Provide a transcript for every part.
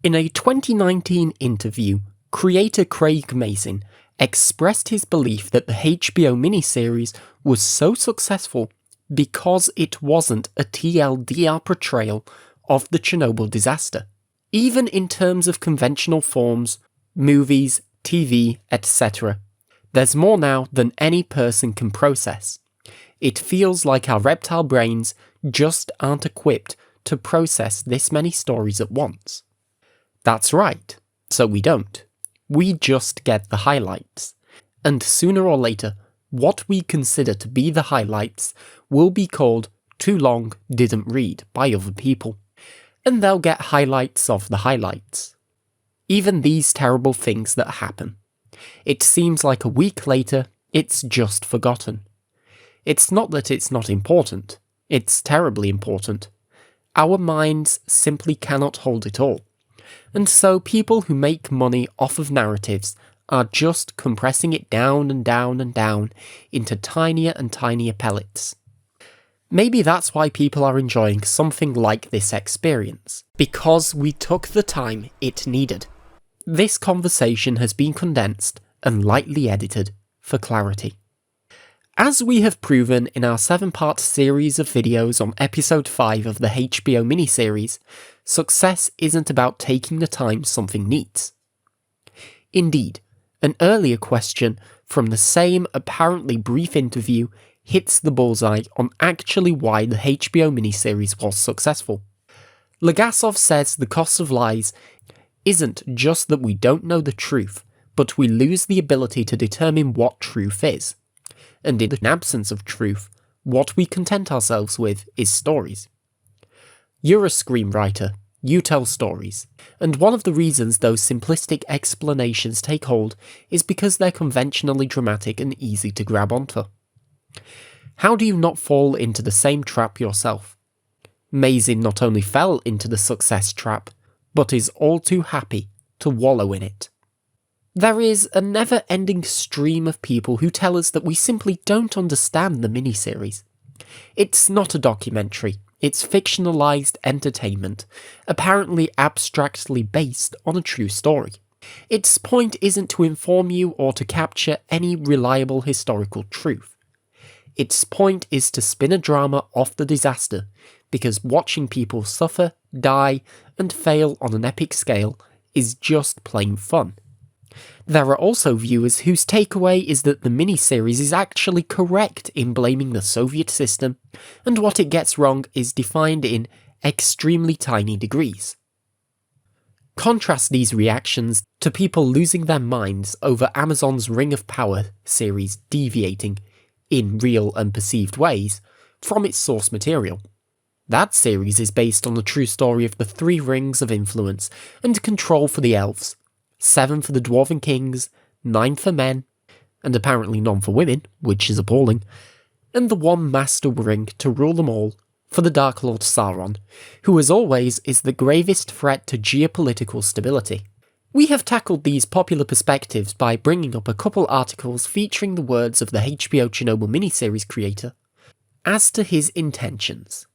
In a 2019 interview, creator Craig Mazin expressed his belief that the HBO miniseries was so successful because it wasn't a TLDR portrayal of the Chernobyl disaster. Even in terms of conventional forms, movies, TV, etc., there's more now than any person can process. It feels like our reptile brains just aren't equipped to process this many stories at once. That's right, so we don't. We just get the highlights. And sooner or later, what we consider to be the highlights will be called too long didn't read by other people. And they'll get highlights of the highlights. Even these terrible things that happen. It seems like a week later, it's just forgotten. It's not that it's not important. It's terribly important. Our minds simply cannot hold it all. And so people who make money off of narratives are just compressing it down and down and down into tinier and tinier pellets. Maybe that's why people are enjoying something like this experience, because we took the time it needed. This conversation has been condensed and lightly edited for clarity. As we have proven in our 7-part series of videos on episode 5 of the HBO miniseries, success isn't about taking the time something needs. Indeed, an earlier question from the same apparently brief interview hits the bullseye on actually why the HBO miniseries was successful. Legasov says the cost of lies isn't just that we don't know the truth, but we lose the ability to determine what truth is. And in the absence of truth, what we content ourselves with is stories. You're a screenwriter, you tell stories, and one of the reasons those simplistic explanations take hold is because they're conventionally dramatic and easy to grab onto. How do you not fall into the same trap yourself? Mazin not only fell into the success trap, but is all too happy to wallow in it. There is a never-ending stream of people who tell us that we simply don't understand the miniseries. It's not a documentary, it's fictionalized entertainment, apparently abstractly based on a true story. Its point isn't to inform you or to capture any reliable historical truth. Its point is to spin a drama off the disaster, because watching people suffer, die, and fail on an epic scale is just plain fun. There are also viewers whose takeaway is that the miniseries is actually correct in blaming the Soviet system, and what it gets wrong is defined in extremely tiny degrees. Contrast these reactions to people losing their minds over Amazon's Ring of Power series deviating, in real and perceived ways, from its source material. That series is based on the true story of the 3 rings of influence and control for the elves, 7 for the dwarven kings, 9 for men, and apparently none for women, which is appalling, and the one master ring to rule them all for the Dark Lord Sauron, who as always is the gravest threat to geopolitical stability. We have tackled these popular perspectives by bringing up a couple articles featuring the words of the HBO Chernobyl miniseries creator as to his intentions.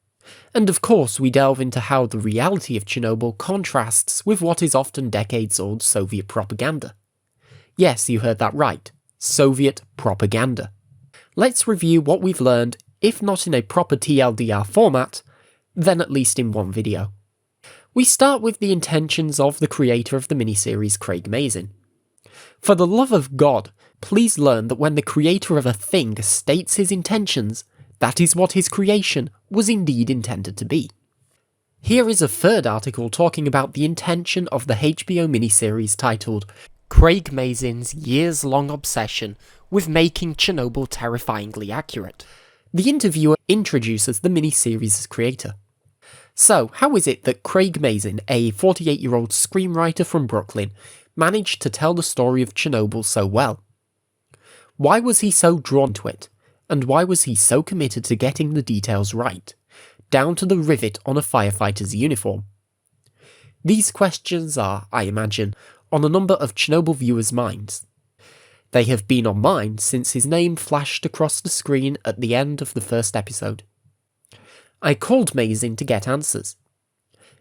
And of course we delve into how the reality of Chernobyl contrasts with what is often decades-old Soviet propaganda. Yes, you heard that right. Soviet propaganda. Let's review what we've learned, if not in a proper TLDR format, then at least in one video. We start with the intentions of the creator of the miniseries, Craig Mazin. For the love of God, please learn that when the creator of a thing states his intentions, that is what his creation was indeed intended to be. Here is a third article talking about the intention of the HBO miniseries titled Craig Mazin's years-long obsession with making Chernobyl terrifyingly accurate. The interviewer introduces the miniseries' creator. So, how is it that Craig Mazin, a 48-year-old screenwriter from Brooklyn, managed to tell the story of Chernobyl so well? Why was he so drawn to it? And why was he so committed to getting the details right, down to the rivet on a firefighter's uniform? These questions are, I imagine, on a number of Chernobyl viewers' minds. They have been on mine since his name flashed across the screen at the end of the first episode. I called Mazin to get answers.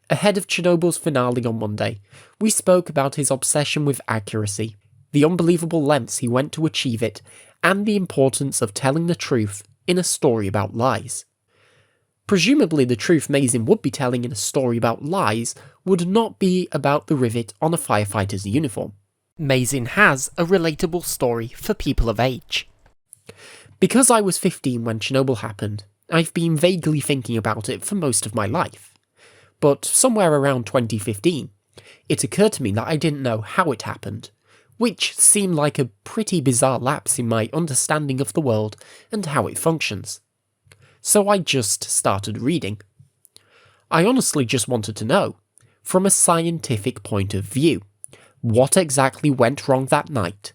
Ahead of Chernobyl's finale on Monday, we spoke about his obsession with accuracy, the unbelievable lengths he went to achieve it, and the importance of telling the truth in a story about lies. Presumably the truth Mazin would be telling in a story about lies would not be about the rivet on a firefighter's uniform. Mazin has a relatable story for people of age. Because I was 15 when Chernobyl happened, I've been vaguely thinking about it for most of my life. But somewhere around 2015, it occurred to me that I didn't know how it happened, which seemed like a pretty bizarre lapse in my understanding of the world and how it functions. So I just started reading. I honestly just wanted to know, from a scientific point of view, what exactly went wrong that night,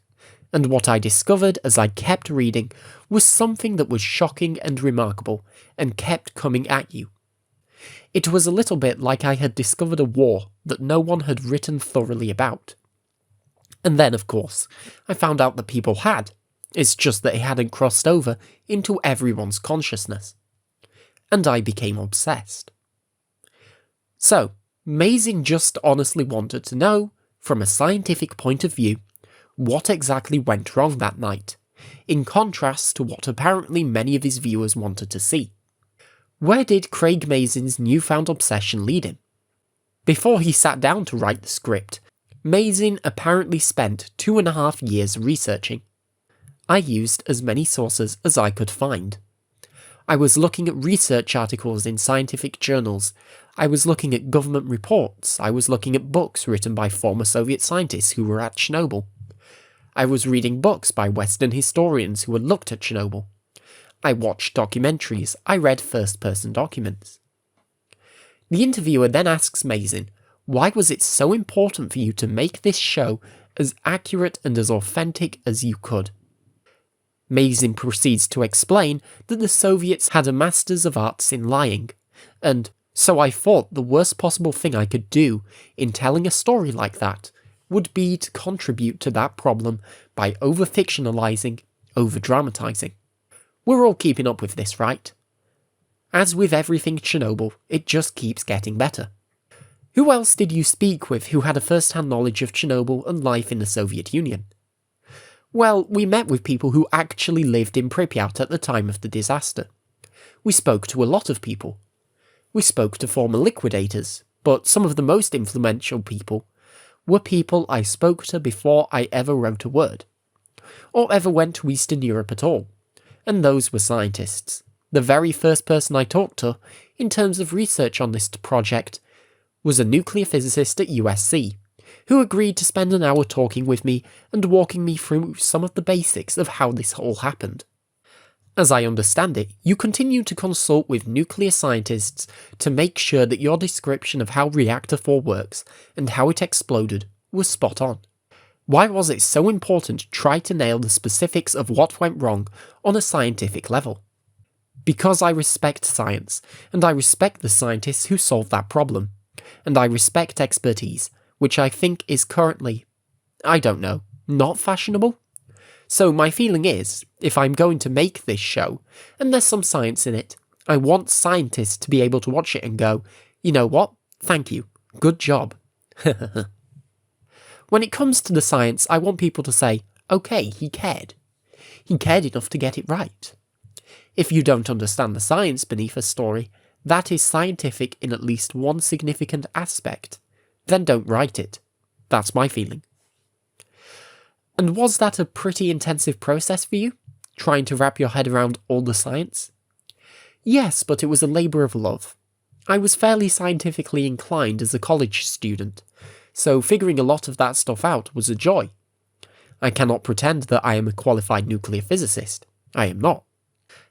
and what I discovered as I kept reading was something that was shocking and remarkable, and kept coming at you. It was a little bit like I had discovered a war that no one had written thoroughly about. And then, of course, I found out that people had. It's just that it hadn't crossed over into everyone's consciousness. And I became obsessed. So, Mazin just honestly wanted to know, from a scientific point of view, what exactly went wrong that night, in contrast to what apparently many of his viewers wanted to see. Where did Craig Mazin's newfound obsession lead him? Before he sat down to write the script, Mazin apparently spent 2.5 years researching. I used as many sources as I could find. I was looking at research articles in scientific journals, I was looking at government reports, I was looking at books written by former Soviet scientists who were at Chernobyl. I was reading books by Western historians who had looked at Chernobyl. I watched documentaries, I read first-person documents. The interviewer then asks Mazin, why was it so important for you to make this show as accurate and as authentic as you could? Mazin proceeds to explain that the Soviets had a Masters of Arts in lying, and so I thought the worst possible thing I could do in telling a story like that would be to contribute to that problem by over-fictionalizing, over-dramatizing. We're all keeping up with this, right? As with everything Chernobyl, it just keeps getting better. Who else did you speak with who had a first-hand knowledge of Chernobyl and life in the Soviet Union? Well, we met with people who actually lived in Pamyat at the time of the disaster. We spoke to a lot of people. We spoke to former liquidators, but some of the most influential people were people I spoke to before I ever wrote a word, or ever went to Eastern Europe at all, and those were scientists. The very first person I talked to, in terms of research on this project, was a nuclear physicist at USC, who agreed to spend an hour talking with me and walking me through some of the basics of how this all happened. As I understand it, you continue to consult with nuclear scientists to make sure that your description of how Reactor 4 works and how it exploded was spot on. Why was it so important to try to nail the specifics of what went wrong on a scientific level? Because I respect science, and I respect the scientists who solved that problem, and I respect expertise, which I think is currently, I don't know, not fashionable? So my feeling is, if I'm going to make this show, and there's some science in it, I want scientists to be able to watch it and go, you know what, thank you, good job. When it comes to the science, I want people to say, okay, he cared. He cared enough to get it right. If you don't understand the science beneath a story, that is scientific in at least one significant aspect, then don't write it. That's my feeling. And was that a pretty intensive process for you, trying to wrap your head around all the science? Yes, but it was a labour of love. I was fairly scientifically inclined as a college student, so figuring a lot of that stuff out was a joy. I cannot pretend that I am a qualified nuclear physicist. I am not.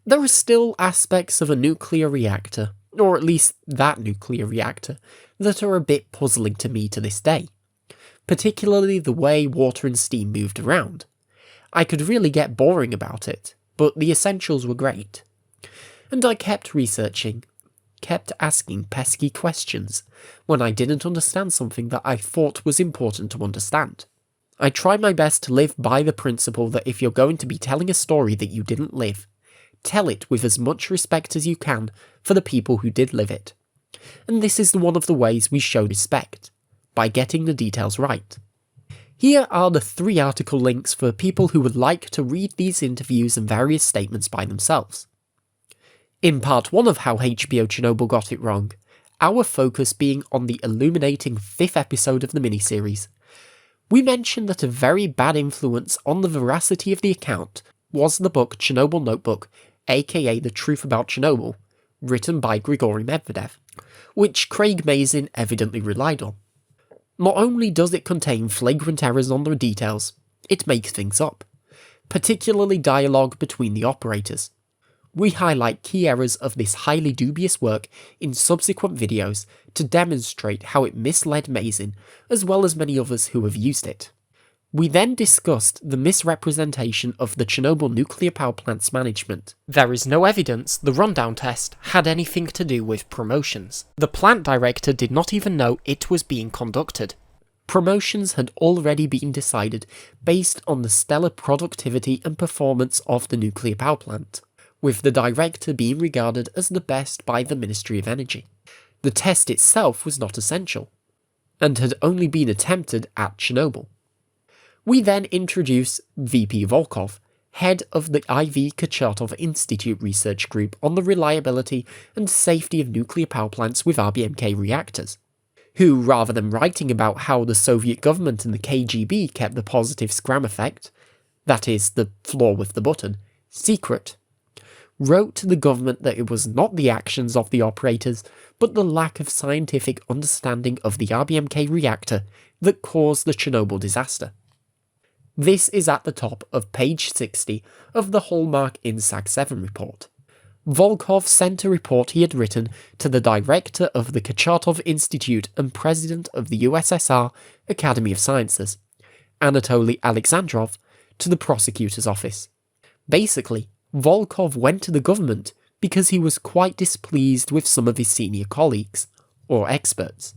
There are still aspects of a nuclear reactor, or at least that nuclear reactor, that are a bit puzzling to me to this day. Particularly the way water and steam moved around. I could really get boring about it, but the essentials were great. And I kept researching, kept asking pesky questions when I didn't understand something that I thought was important to understand. I tried my best to live by the principle that if you're going to be telling a story that you didn't live, tell it with as much respect as you can for the people who did live it. And this is one of the ways we show respect, by getting the details right. Here are the 3 article links for people who would like to read these interviews and various statements by themselves. In part 1 of How HBO Chernobyl Got It Wrong, our focus being on the illuminating 5th episode of the miniseries, we mentioned that a very bad influence on the veracity of the account was the book Chernobyl Notebook, aka The Truth About Chernobyl, written by Grigory Medvedev, which Craig Mazin evidently relied on. Not only does it contain flagrant errors on the details, it makes things up, particularly dialogue between the operators. We highlight key errors of this highly dubious work in subsequent videos to demonstrate how it misled Mazin, as well as many others who have used it. We then discussed the misrepresentation of the Chernobyl nuclear power plant's management. There is no evidence the rundown test had anything to do with promotions. The plant director did not even know it was being conducted. Promotions had already been decided based on the stellar productivity and performance of the nuclear power plant, with the director being regarded as the best by the Ministry of Energy. The test itself was not essential, and had only been attempted at Chernobyl. We then introduce VP Volkov, head of the IV Kurchatov Institute research group on the reliability and safety of nuclear power plants with RBMK reactors, who, rather than writing about how the Soviet government and the KGB kept the positive scram effect, that is, the flaw with the button, secret, wrote to the government that it was not the actions of the operators, but the lack of scientific understanding of the RBMK reactor that caused the Chernobyl disaster. This is at the top of page 60 of the Hallmark INSAC 7 report. Volkov sent a report he had written to the director of the Kurchatov Institute and president of the USSR Academy of Sciences, Anatoly Alexandrov, to the prosecutor's office. Basically, Volkov went to the government because he was quite displeased with some of his senior colleagues, or experts.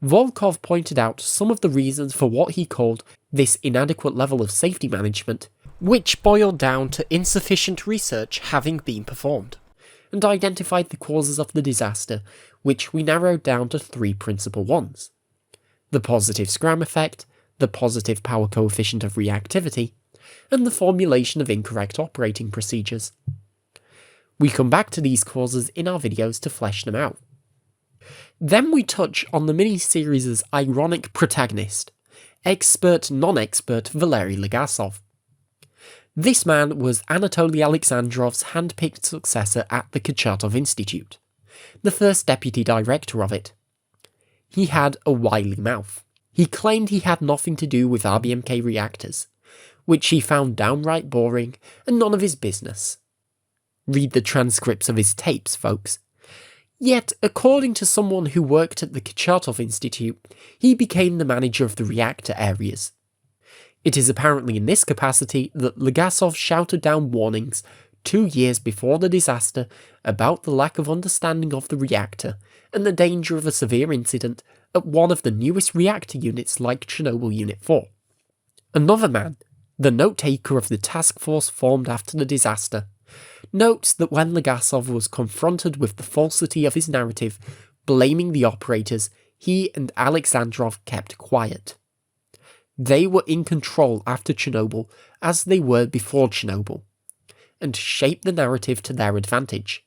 Volkov pointed out some of the reasons for what he called this inadequate level of safety management, which boiled down to insufficient research having been performed, and identified the causes of the disaster, which we narrowed down to 3 principal ones: the positive scram effect, the positive power coefficient of reactivity, and the formulation of incorrect operating procedures. We come back to these causes in our videos to flesh them out. Then we touch on the mini-series' ironic protagonist, expert-non-expert Valery Legasov. This man was Anatoly Alexandrov's hand-picked successor at the Kurchatov Institute, the first deputy director of it. He had a wily mouth. He claimed he had nothing to do with RBMK reactors, which he found downright boring and none of his business. Read the transcripts of his tapes, folks. Yet, according to someone who worked at the Kurchatov Institute, he became the manager of the reactor areas. It is apparently in this capacity that Legasov shouted down warnings 2 years before the disaster about the lack of understanding of the reactor and the danger of a severe incident at one of the newest reactor units like Chernobyl Unit 4. Another man, the note-taker of the task force formed after the disaster, notes that when Legasov was confronted with the falsity of his narrative, blaming the operators, he and Alexandrov kept quiet. They were in control after Chernobyl as they were before Chernobyl, and shaped the narrative to their advantage.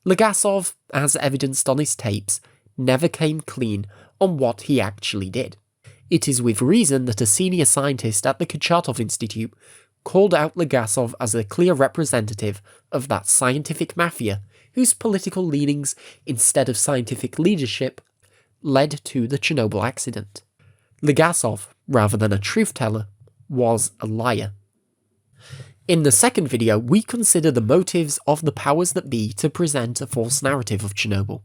Legasov, as evidenced on his tapes, never came clean on what he actually did. It is with reason that a senior scientist at the Kurchatov Institute called out Legasov as a clear representative of that scientific mafia whose political leanings, instead of scientific leadership, led to the Chernobyl accident. Legasov, rather than a truth-teller, was a liar. In the second video, we consider the motives of the powers that be to present a false narrative of Chernobyl.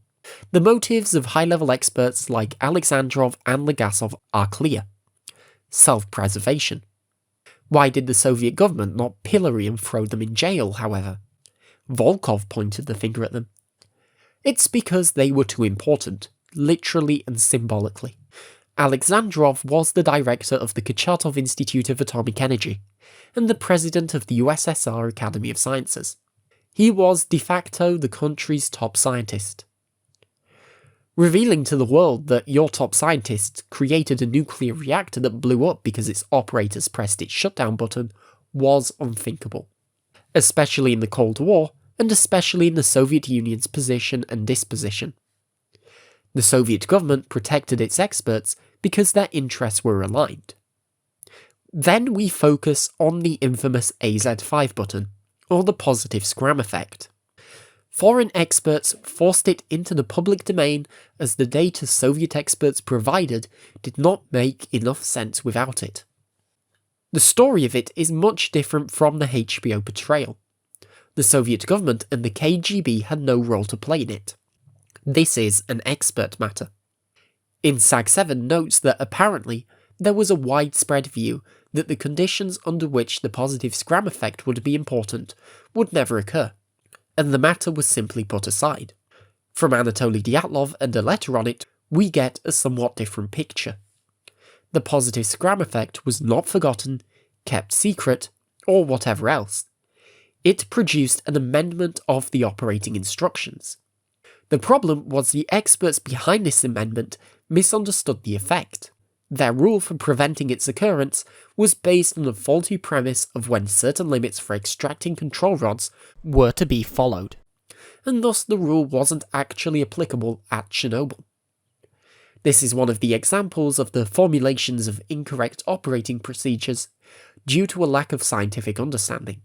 The motives of high-level experts like Alexandrov and Legasov are clear. Self-preservation. Why did the Soviet government not pillory and throw them in jail, however? Volkov pointed the finger at them. It's because they were too important, literally and symbolically. Alexandrov was the director of the Kurchatov Institute of Atomic Energy, and the president of the USSR Academy of Sciences. He was de facto the country's top scientist. Revealing to the world that your top scientists created a nuclear reactor that blew up because its operators pressed its shutdown button was unthinkable, especially in the Cold War, and especially in the Soviet Union's position and disposition. The Soviet government protected its experts because their interests were aligned. Then we focus on the infamous AZ5 button, or the positive scram effect. Foreign experts forced it into the public domain as the data Soviet experts provided did not make enough sense without it. The story of it is much different from the HBO portrayal. The Soviet government and the KGB had no role to play in it. This is an expert matter. InSag7 notes that apparently there was a widespread view that the conditions under which the positive scram effect would be important would never occur, and the matter was simply put aside. From Anatoly Dyatlov and a letter on it, we get a somewhat different picture. The positive scram effect was not forgotten, kept secret, or whatever else. It produced an amendment of the operating instructions. The problem was the experts behind this amendment misunderstood the effect. Their rule for preventing its occurrence was based on the faulty premise of when certain limits for extracting control rods were to be followed, and thus the rule wasn't actually applicable at Chernobyl. This is one of the examples of the formulations of incorrect operating procedures due to a lack of scientific understanding.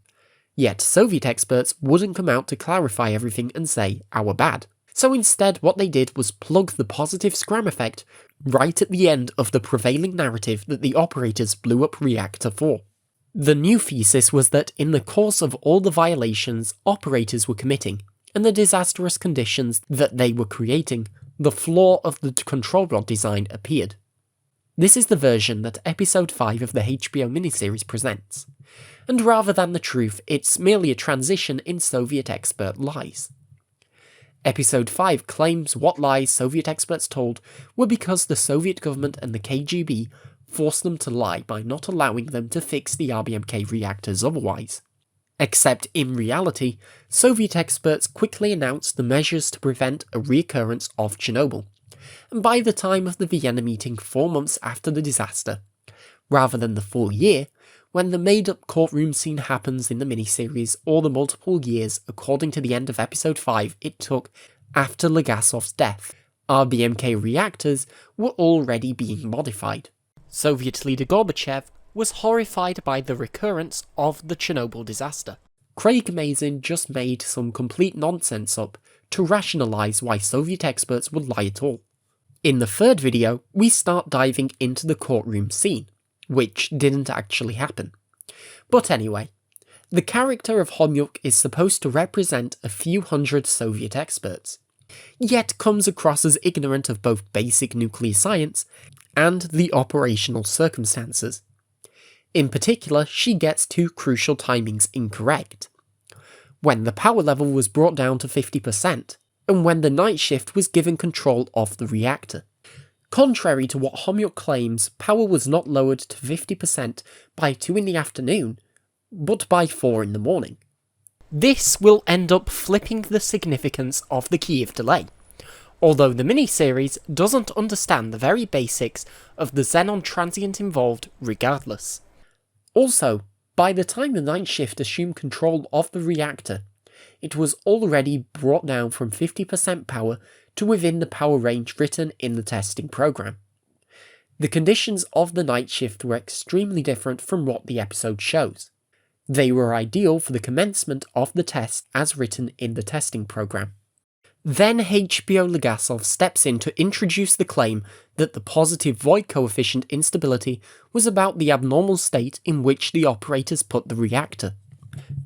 Yet Soviet experts wouldn't come out to clarify everything and say, "our bad." So instead what they did was plug the positive scram effect right at the end of the prevailing narrative that the operators blew up Reactor 4. The new thesis was that in the course of all the violations operators were committing, and the disastrous conditions that they were creating, the flaw of the control rod design appeared. This is the version that Episode 5 of the HBO miniseries presents, and rather than the truth, it's merely a transition in Soviet expert lies. Episode 5 claims what lies Soviet experts told were because the Soviet government and the KGB forced them to lie by not allowing them to fix the RBMK reactors otherwise. Except in reality, Soviet experts quickly announced the measures to prevent a reoccurrence of Chernobyl, and by the time of the Vienna meeting 4 months after the disaster, rather than the full year, when the made-up courtroom scene happens in the miniseries, or the multiple years according to the end of Episode 5 it took after Legasov's death, RBMK reactors were already being modified. Soviet leader Gorbachev was horrified by the recurrence of the Chernobyl disaster. Craig Mazin just made some complete nonsense up to rationalise why Soviet experts would lie at all. In the third video, we start diving into the courtroom scene, which didn't actually happen. But anyway, the character of Homyuk is supposed to represent a few hundred Soviet experts, yet comes across as ignorant of both basic nuclear science and the operational circumstances. In particular, she gets 2 crucial timings incorrect: when the power level was brought down to 50%, and when the night shift was given control of the reactor. Contrary to what Homyuk claims, power was not lowered to 50% by 2 in the afternoon, but by 4 in the morning. This will end up flipping the significance of the Kiev delay, although the miniseries doesn't understand the very basics of the xenon transient involved regardless. Also, by the time the night shift assumed control of the reactor, it was already brought down from 50% power to within the power range written in the testing program. The conditions of the night shift were extremely different from what the episode shows. They were ideal for the commencement of the test as written in the testing program. Then HBO Legasov steps in to introduce the claim that the positive void coefficient instability was about the abnormal state in which the operators put the reactor.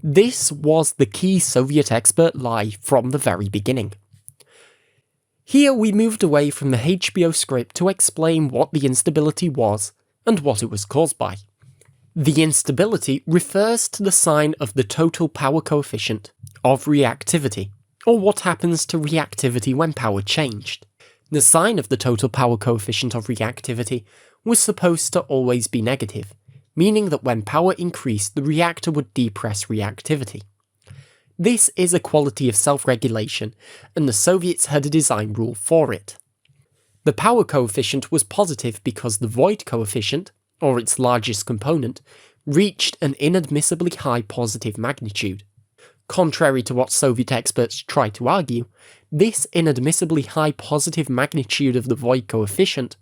This was the key Soviet expert lie from the very beginning. Here we moved away from the HBO script to explain what the instability was and what it was caused by. The instability refers to the sign of the total power coefficient of reactivity, or what happens to reactivity when power changed. The sign of the total power coefficient of reactivity was supposed to always be negative, meaning that when power increased, the reactor would depress reactivity. This is a quality of self-regulation, and the Soviets had a design rule for it. The power coefficient was positive because the void coefficient, or its largest component, reached an inadmissibly high positive magnitude. Contrary to what Soviet experts try to argue, this inadmissibly high positive magnitude of the void coefficient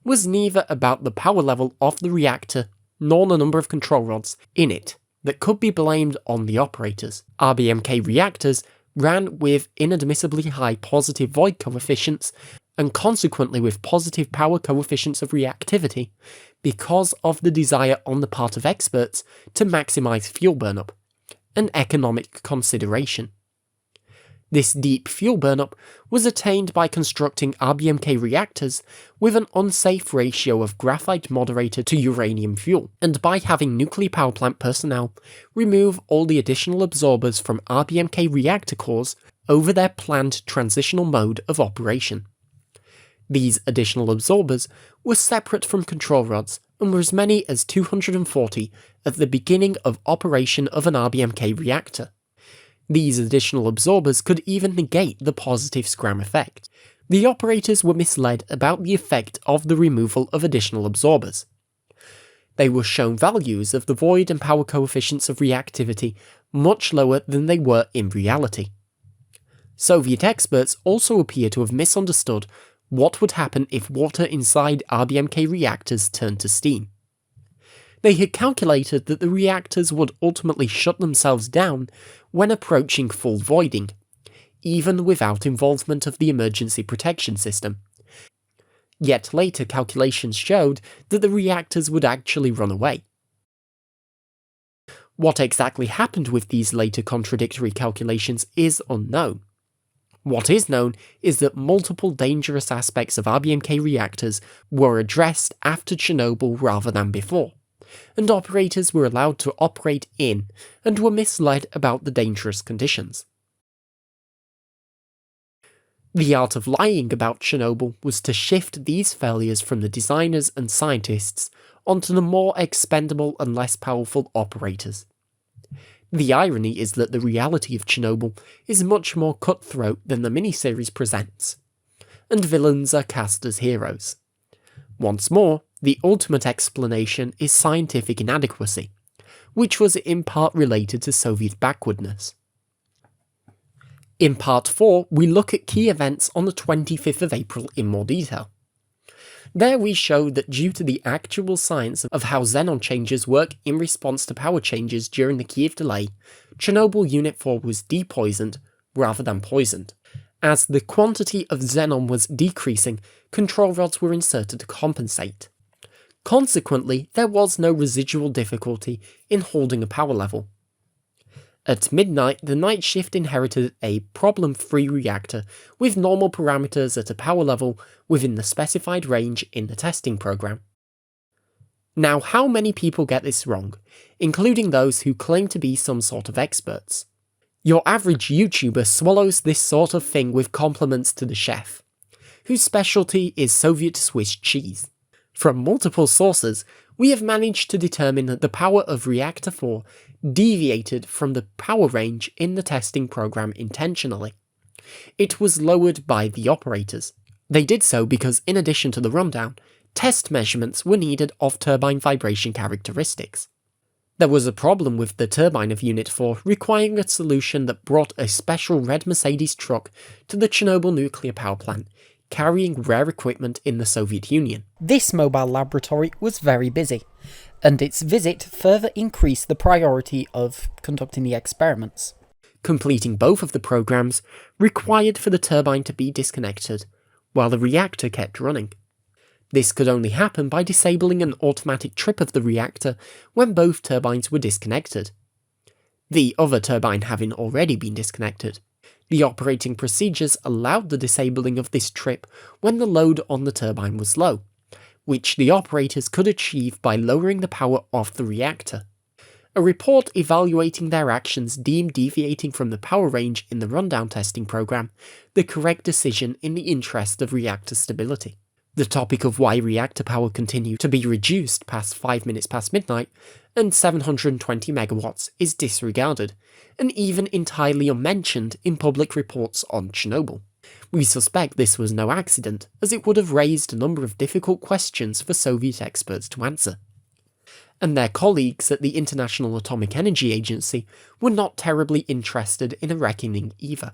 was neither about the power level of the reactor nor the number of control rods in it that could be blamed on the operators. RBMK reactors ran with inadmissibly high positive void coefficients and consequently with positive power coefficients of reactivity because of the desire on the part of experts to maximize fuel burnup, an economic consideration. This deep fuel burnup was attained by constructing RBMK reactors with an unsafe ratio of graphite moderator to uranium fuel, and by having nuclear power plant personnel remove all the additional absorbers from RBMK reactor cores over their planned transitional mode of operation. These additional absorbers were separate from control rods and were as many as 240 at the beginning of operation of an RBMK reactor. These additional absorbers could even negate the positive scram effect. The operators were misled about the effect of the removal of additional absorbers. They were shown values of the void and power coefficients of reactivity much lower than they were in reality. Soviet experts also appear to have misunderstood what would happen if water inside RBMK reactors turned to steam. They had calculated that the reactors would ultimately shut themselves down when approaching full voiding, even without involvement of the emergency protection system. Yet later calculations showed that the reactors would actually run away. What exactly happened with these later contradictory calculations is unknown. What is known is that multiple dangerous aspects of RBMK reactors were addressed after Chernobyl rather than before, and operators were allowed to operate in and were misled about the dangerous conditions. The art of lying about Chernobyl was to shift these failures from the designers and scientists onto the more expendable and less powerful operators. The irony is that the reality of Chernobyl is much more cutthroat than the miniseries presents, and villains are cast as heroes. Once more, the ultimate explanation is scientific inadequacy, which was in part related to Soviet backwardness. In Part 4, we look at key events on the 25th of April in more detail. There we show that due to the actual science of how xenon changes work in response to power changes during the Kiev delay, Chernobyl Unit 4 was depoisoned rather than poisoned. As the quantity of xenon was decreasing, control rods were inserted to compensate. Consequently, there was no residual difficulty in holding a power level. At midnight, the night shift inherited a problem-free reactor with normal parameters at a power level within the specified range in the testing program. Now, how many people get this wrong, including those who claim to be some sort of experts? Your average YouTuber swallows this sort of thing with compliments to the chef, whose specialty is Soviet Swiss cheese. From multiple sources, we have managed to determine that the power of Reactor 4 deviated from the power range in the testing program intentionally. It was lowered by the operators. They did so because, in addition to the rundown, test measurements were needed of turbine vibration characteristics. There was a problem with the turbine of Unit 4 requiring a solution that brought a special red Mercedes truck to the Chernobyl nuclear power plant, carrying rare equipment in the Soviet Union. This mobile laboratory was very busy, and its visit further increased the priority of conducting the experiments. Completing both of the programs required for the turbine to be disconnected, while the reactor kept running. This could only happen by disabling an automatic trip of the reactor when both turbines were disconnected, the other turbine having already been disconnected. The operating procedures allowed the disabling of this trip when the load on the turbine was low, which the operators could achieve by lowering the power of the reactor. A report evaluating their actions deemed deviating from the power range in the rundown testing program the correct decision in the interest of reactor stability. The topic of why reactor power continued to be reduced past 5 minutes past midnight and 720 megawatts is disregarded, and even entirely unmentioned in public reports on Chernobyl. We suspect this was no accident, as it would have raised a number of difficult questions for Soviet experts to answer. And their colleagues at the International Atomic Energy Agency were not terribly interested in a reckoning either.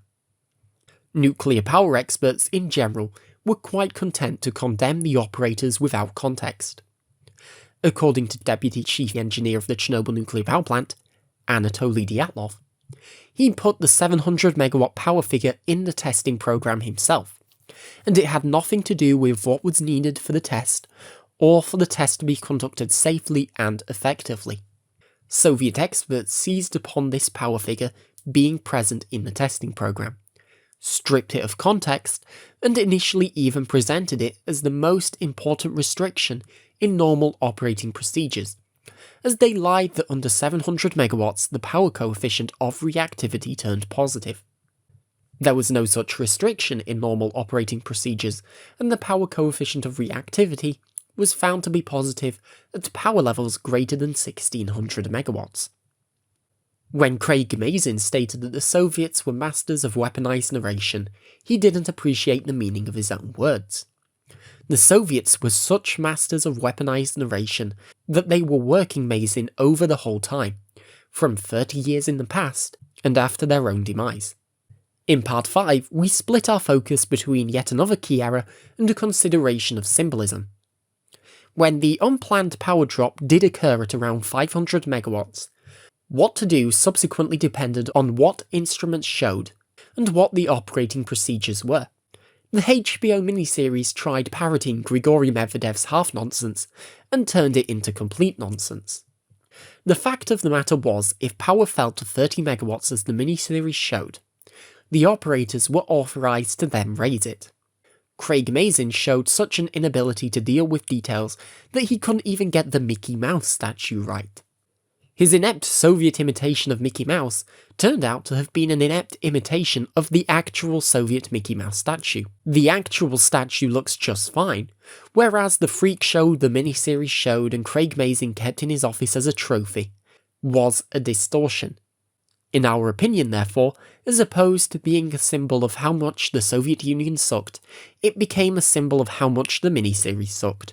Nuclear power experts in general were quite content to condemn the operators without context. According to Deputy Chief Engineer of the Chernobyl nuclear power plant, Anatoly Dyatlov, he put the 700 megawatt power figure in the testing program himself, and it had nothing to do with what was needed for the test, or for the test to be conducted safely and effectively. Soviet experts seized upon this power figure being present in the testing program, stripped it of context, and initially even presented it as the most important restriction in normal operating procedures, as they lied that under 700 megawatts the power coefficient of reactivity turned positive. There was no such restriction in normal operating procedures, and the power coefficient of reactivity was found to be positive at power levels greater than 1600 megawatts. When Craig Mazin stated that the Soviets were masters of weaponized narration, he didn't appreciate the meaning of his own words. The Soviets were such masters of weaponized narration that they were working Mazin over the whole time, from 30 years in the past and after their own demise. In Part 5, we split our focus between yet another key error and a consideration of symbolism. When the unplanned power drop did occur at around 500 megawatts, what to do subsequently depended on what instruments showed and what the operating procedures were. The HBO miniseries tried parroting Grigory Medvedev's half-nonsense and turned it into complete nonsense. The fact of the matter was, if power fell to 30 megawatts as the miniseries showed, the operators were authorized to then raise it. Craig Mazin showed such an inability to deal with details that he couldn't even get the Mickey Mouse statue right. His inept Soviet imitation of Mickey Mouse turned out to have been an inept imitation of the actual Soviet Mickey Mouse statue. The actual statue looks just fine, whereas the freak show the miniseries showed and Craig Mazin kept in his office as a trophy was a distortion. In our opinion, therefore, as opposed to being a symbol of how much the Soviet Union sucked, it became a symbol of how much the miniseries sucked,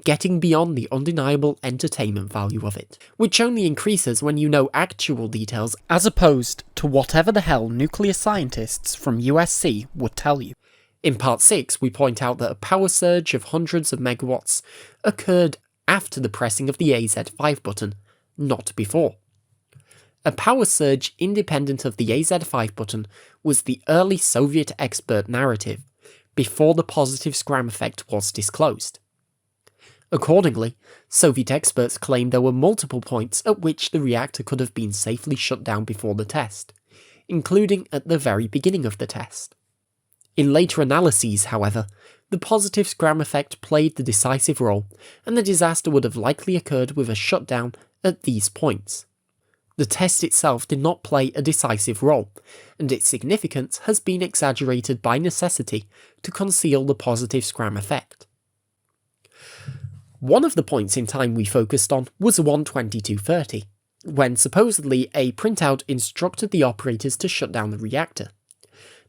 getting beyond the undeniable entertainment value of it, which only increases when you know actual details as opposed to whatever the hell nuclear scientists from USC would tell you. In Part 6, we point out that a power surge of hundreds of megawatts occurred after the pressing of the AZ5 button, not before. A power surge independent of the AZ5 button was the early Soviet expert narrative, before the positive scram effect was disclosed. Accordingly, Soviet experts claimed there were multiple points at which the reactor could have been safely shut down before the test, including at the very beginning of the test. In later analyses, however, the positive scram effect played the decisive role, and the disaster would have likely occurred with a shutdown at these points. The test itself did not play a decisive role, and its significance has been exaggerated by necessity to conceal the positive scram effect. One of the points in time we focused on was 1:22:30, when supposedly a printout instructed the operators to shut down the reactor.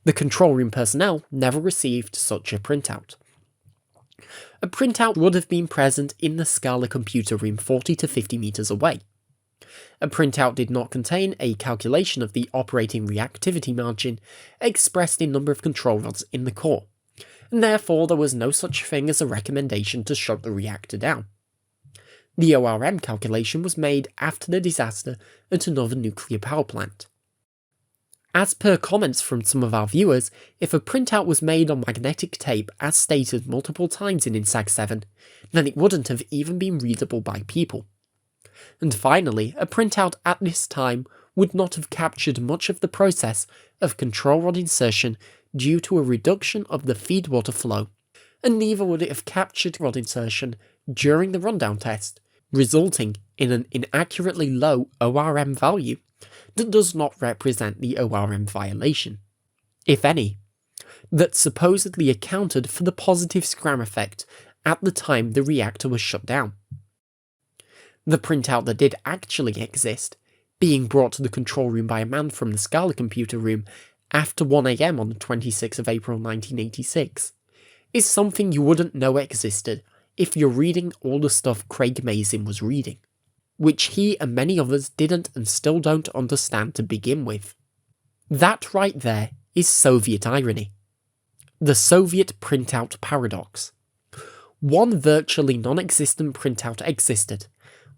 The control room personnel never received such a printout. A printout would have been present in the Scala computer room 40 to 50 meters away. A printout did not contain a calculation of the operating reactivity margin expressed in number of control rods in the core, and therefore there was no such thing as a recommendation to shut the reactor down. The ORM calculation was made after the disaster at another nuclear power plant. As per comments from some of our viewers, if a printout was made on magnetic tape as stated multiple times in INSAG 7, then it wouldn't have even been readable by people. And finally, a printout at this time would not have captured much of the process of control rod insertion due to a reduction of the feed water flow, and neither would it have captured rod insertion during the rundown test, resulting in an inaccurately low ORM value that does not represent the ORM violation, if any, that supposedly accounted for the positive scram effect at the time the reactor was shut down. The printout that did actually exist, being brought to the control room by a man from the Scala computer room after 1 AM on the 26th of April 1986, is something you wouldn't know existed if you're reading all the stuff Craig Mazin was reading, which he and many others didn't and still don't understand to begin with. That right there is Soviet irony. The Soviet printout paradox. One virtually non-existent printout existed,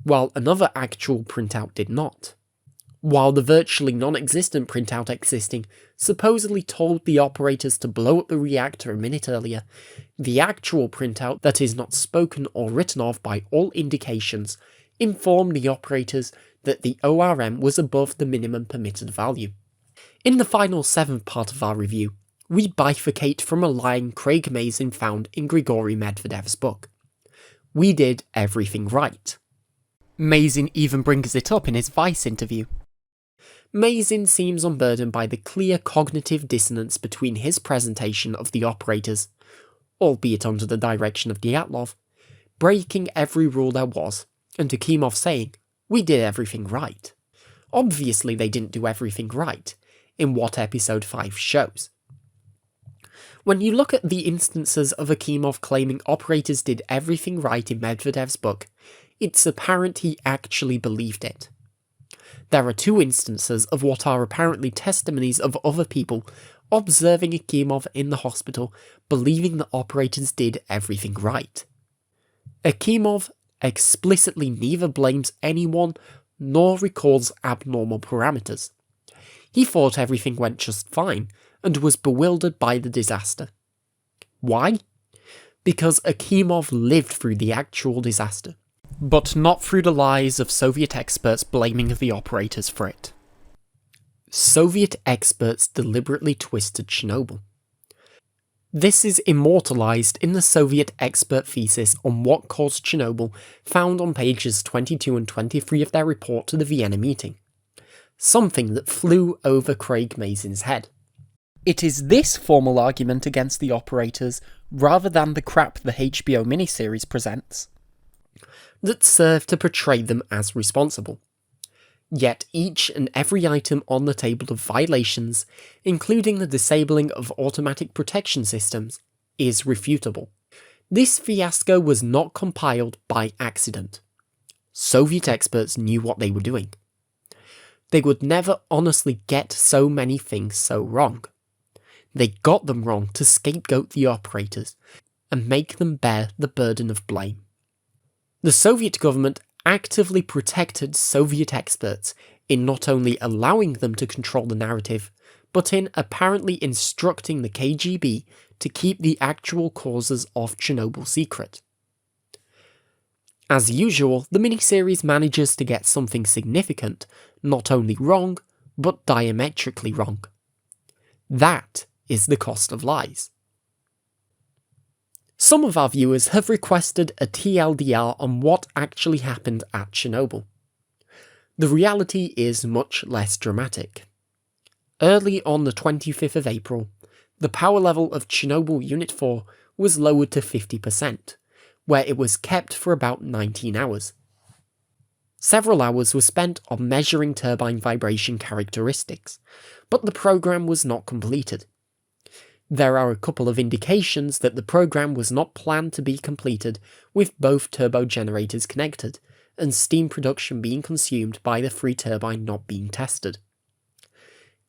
while another actual printout did not. While the virtually non-existent printout existing supposedly told the operators to blow up the reactor a minute earlier, the actual printout that is not spoken or written of by all indications informed the operators that the ORM was above the minimum permitted value. In the final 7th part of our review, we bifurcate from a line Craig Mazin found in Grigory Medvedev's book. We did everything right. Mazin even brings it up in his Vice interview. Mazin seems unburdened by the clear cognitive dissonance between his presentation of the operators, albeit under the direction of Dyatlov, breaking every rule there was, and Akimov saying, "We did everything right." Obviously they didn't do everything right, in what episode 5 shows. When you look at the instances of Akimov claiming operators did everything right in Medvedev's book, it's apparent he actually believed it. There are 2 instances of what are apparently testimonies of other people observing Akimov in the hospital believing the operators did everything right. Akimov explicitly neither blames anyone nor recalls abnormal parameters. He thought everything went just fine, and was bewildered by the disaster. Why? Because Akimov lived through the actual disaster, but not through the lies of Soviet experts blaming the operators for it. Soviet experts deliberately twisted Chernobyl. This is immortalized in the Soviet expert thesis on what caused Chernobyl found on pages 22 and 23 of their report to the Vienna meeting. Something that flew over Craig Mazin's head. It is this formal argument against the operators, rather than the crap the HBO miniseries presents, that serve to portray them as responsible. Yet each and every item on the table of violations, including the disabling of automatic protection systems, is refutable. This fiasco was not compiled by accident. Soviet experts knew what they were doing. They would never honestly get so many things so wrong. They got them wrong to scapegoat the operators and make them bear the burden of blame. The Soviet government actively protected Soviet experts in not only allowing them to control the narrative, but in apparently instructing the KGB to keep the actual causes of Chernobyl secret. As usual, the miniseries manages to get something significant not only wrong, but diametrically wrong. That is the cost of lies. Some of our viewers have requested a TLDR on what actually happened at Chernobyl. The reality is much less dramatic. Early on the 25th of April, the power level of Chernobyl Unit 4 was lowered to 50%, where it was kept for about 19 hours. Several hours were spent on measuring turbine vibration characteristics, but the program was not completed. There are a couple of indications that the program was not planned to be completed with both turbo generators connected, and steam production being consumed by the free turbine not being tested.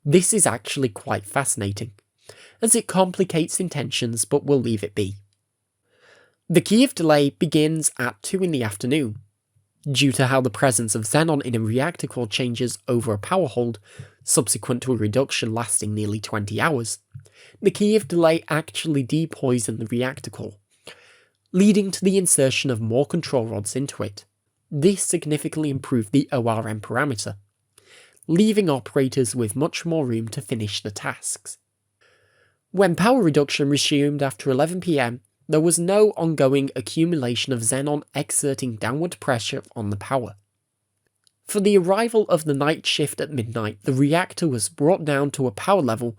This is actually quite fascinating, as it complicates intentions, but we'll leave it be. The Kiev delay begins at 2 in the afternoon. Due to how the presence of xenon in a reactor core changes over a power hold, subsequent to a reduction lasting nearly 20 hours, the Kiev delay actually depoisoned the reactor core, leading to the insertion of more control rods into it. This significantly improved the ORM parameter, leaving operators with much more room to finish the tasks. When power reduction resumed after 11 PM, there was no ongoing accumulation of xenon exerting downward pressure on the power. For the arrival of the night shift at midnight, the reactor was brought down to a power level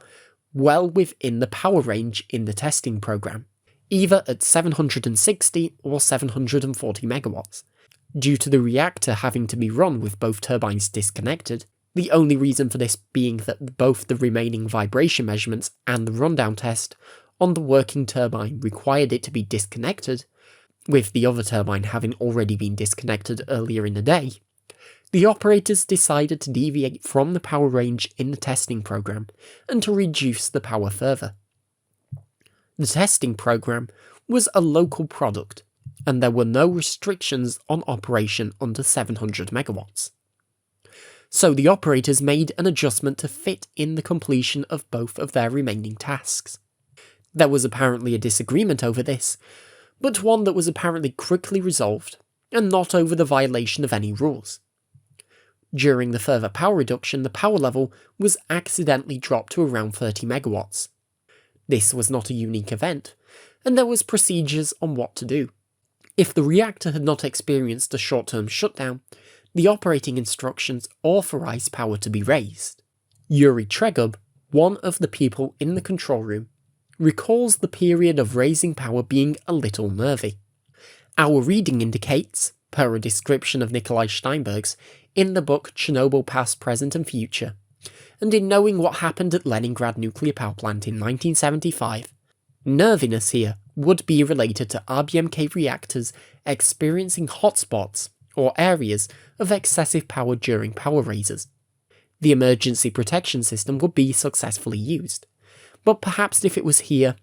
well within the power range in the testing program, either at 760 or 740 megawatts, due to the reactor having to be run with both turbines disconnected The only reason for this being that both the remaining vibration measurements and the rundown test on the working turbine required it to be disconnected, with the other turbine having already been disconnected earlier in the day, the operators decided to deviate from the power range in the testing program and to reduce the power further. The testing program was a local product, and there were no restrictions on operation under 700 megawatts. So the operators made an adjustment to fit in the completion of both of their remaining tasks. There was apparently a disagreement over this, but one that was apparently quickly resolved, and not over the violation of any rules. During the further power reduction, the power level was accidentally dropped to around 30 megawatts. This was not a unique event, and there was procedures on what to do. If the reactor had not experienced a short-term shutdown, the operating instructions authorized power to be raised. Yuri Tregub, one of the people in the control room, recalls the period of raising power being a little nervy. Our reading indicates, per a description of Nikolai Steinberg's in the book Chernobyl Past, Present and Future, and in knowing what happened at Leningrad nuclear power plant in 1975, nerviness here would be related to RBMK reactors experiencing hotspots or areas of excessive power during power raises. The emergency protection system would be successfully used, but perhaps if it was here,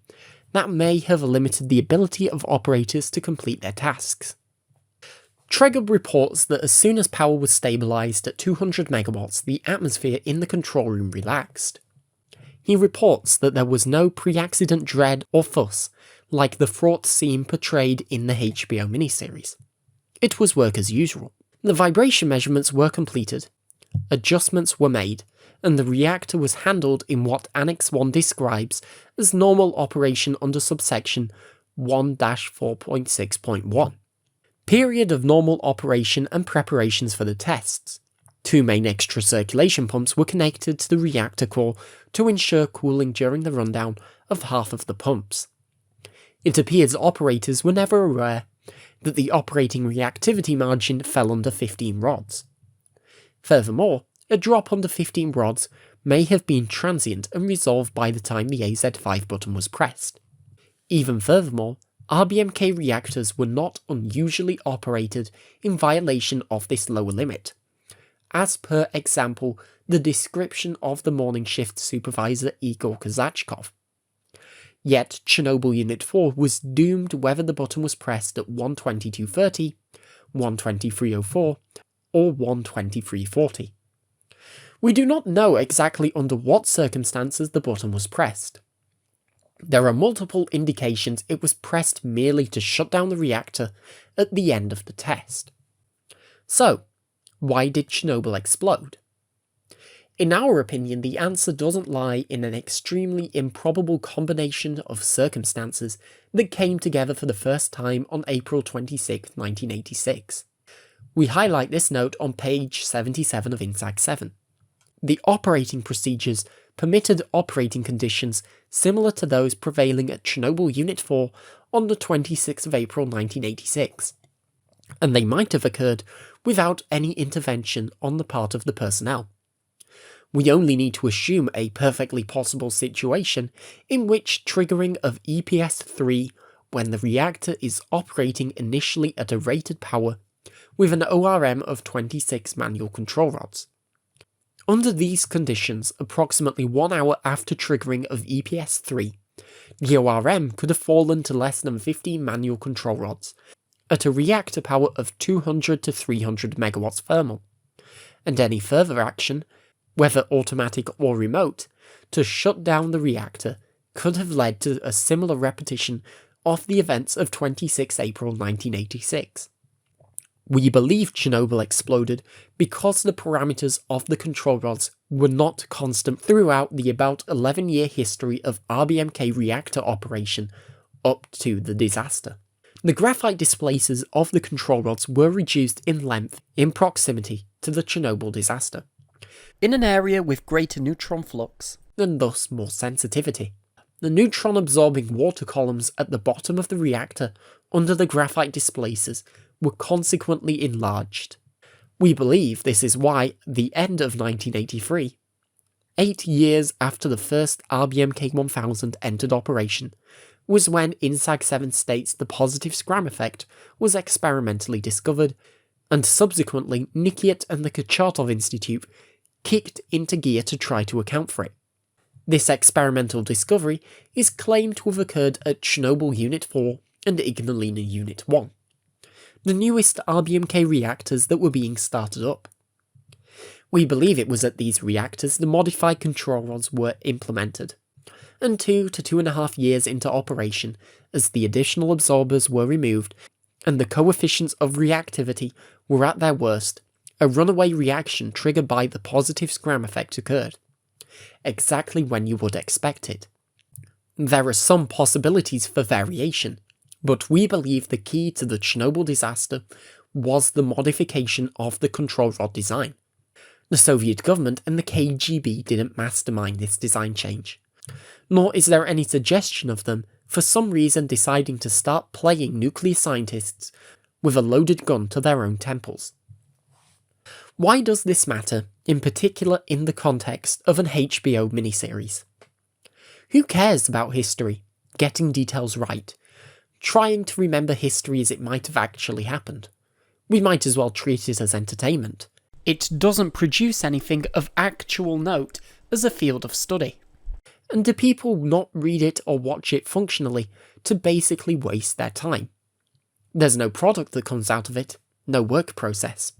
that may have limited the ability of operators to complete their tasks. Tregub reports that as soon as power was stabilised at 200 megawatts, the atmosphere in the control room relaxed. He reports that there was no pre-accident dread or fuss like the fraught scene portrayed in the HBO miniseries. It was work as usual. The vibration measurements were completed, adjustments were made, and the reactor was handled in what Annex 1 describes as normal operation under subsection 1-4.6.1. Period of normal operation and preparations for the tests. 2 main extra circulation pumps were connected to the reactor core to ensure cooling during the rundown of half of the pumps. It appears operators were never aware that the operating reactivity margin fell under 15 rods. Furthermore, a drop under 15 rods may have been transient and resolved by the time the AZ5 button was pressed. Even furthermore, RBMK reactors were not unusually operated in violation of this lower limit, as per example the description of the morning shift supervisor Igor Kazachkov. Yet Chernobyl Unit 4 was doomed whether the button was pressed at 1:22:30, 1:23:04, or 1:23:40. We do not know exactly under what circumstances the button was pressed. There are multiple indications it was pressed merely to shut down the reactor at the end of the test. So, why did Chernobyl explode? In our opinion, the answer doesn't lie in an extremely improbable combination of circumstances that came together for the first time on April 26, 1986. We highlight this note on page 77 of INSAC 7. The operating procedures permitted operating conditions similar to those prevailing at Chernobyl Unit 4 on the 26th of April 1986, and they might have occurred without any intervention on the part of the personnel. We only need to assume a perfectly possible situation in which triggering of EPS-3 when the reactor is operating initially at a rated power with an ORM of 26 manual control rods. Under these conditions, approximately 1 hour after triggering of EPS-3, the ORM could have fallen to less than 15 manual control rods, at a reactor power of 200 to 300 megawatts thermal, and any further action, whether automatic or remote, to shut down the reactor could have led to a similar repetition of the events of 26 April 1986. We believe Chernobyl exploded because the parameters of the control rods were not constant throughout the about 11-year history of RBMK reactor operation up to the disaster. The graphite displacers of the control rods were reduced in length in proximity to the Chernobyl disaster, in an area with greater neutron flux and thus more sensitivity. The neutron-absorbing water columns at the bottom of the reactor under the graphite displacers were consequently enlarged. We believe this is why the end of 1983, 8 years after the first RBMK-1000 entered operation, was when INSAG 7 states the positive scram effect was experimentally discovered, and subsequently Nikiet and the Kurchatov Institute kicked into gear to try to account for it. This experimental discovery is claimed to have occurred at Chernobyl Unit 4 and Ignalina Unit 1, the newest RBMK reactors that were being started up. We believe it was at these reactors the modified control rods were implemented, and 2 to 2.5 years into operation, as the additional absorbers were removed and the coefficients of reactivity were at their worst, a runaway reaction triggered by the positive scram effect occurred, exactly when you would expect it. There are some possibilities for variation, but we believe the key to the Chernobyl disaster was the modification of the control rod design. The Soviet government and the KGB didn't mastermind this design change, nor is there any suggestion of them for some reason deciding to start playing nuclear scientists with a loaded gun to their own temples. Why does this matter, in particular in the context of an HBO miniseries? Who cares about history, getting details right, trying to remember history as it might have actually happened? We might as well treat it as entertainment. It doesn't produce anything of actual note as a field of study. And do people not read it or watch it functionally to basically waste their time? There's no product that comes out of it, no work process.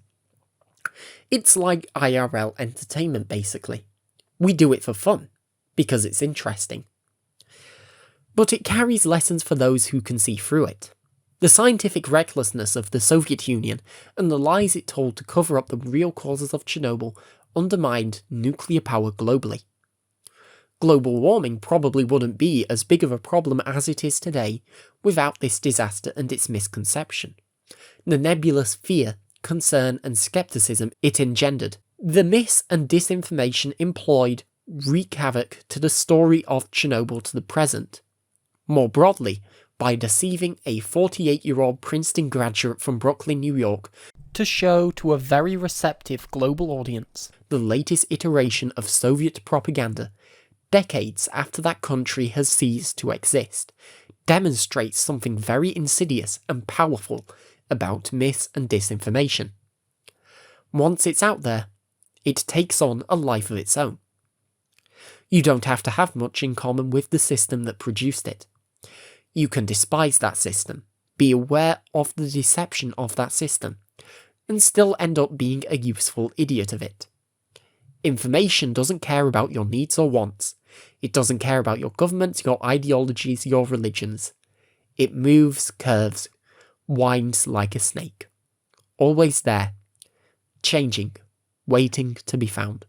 It's like IRL entertainment basically. We do it for fun, because it's interesting. But it carries lessons for those who can see through it. The scientific recklessness of the Soviet Union and the lies it told to cover up the real causes of Chernobyl undermined nuclear power globally. Global warming probably wouldn't be as big of a problem as it is today without this disaster and its misconception. The nebulous fear, concern and skepticism it engendered. The mis and disinformation employed wreak havoc to the story of Chernobyl to the present. More broadly, by deceiving a 48-year-old Princeton graduate from Brooklyn, New York, to show to a very receptive global audience the latest iteration of Soviet propaganda, decades after that country has ceased to exist, demonstrates something very insidious and powerful about mis and disinformation. Once it's out there, it takes on a life of its own. You don't have to have much in common with the system that produced it. You can despise that system, be aware of the deception of that system, and still end up being a useful idiot of it. Information doesn't care about your needs or wants. It doesn't care about your governments, your ideologies, your religions. It moves, curves, winds like a snake. Always there, changing, waiting to be found.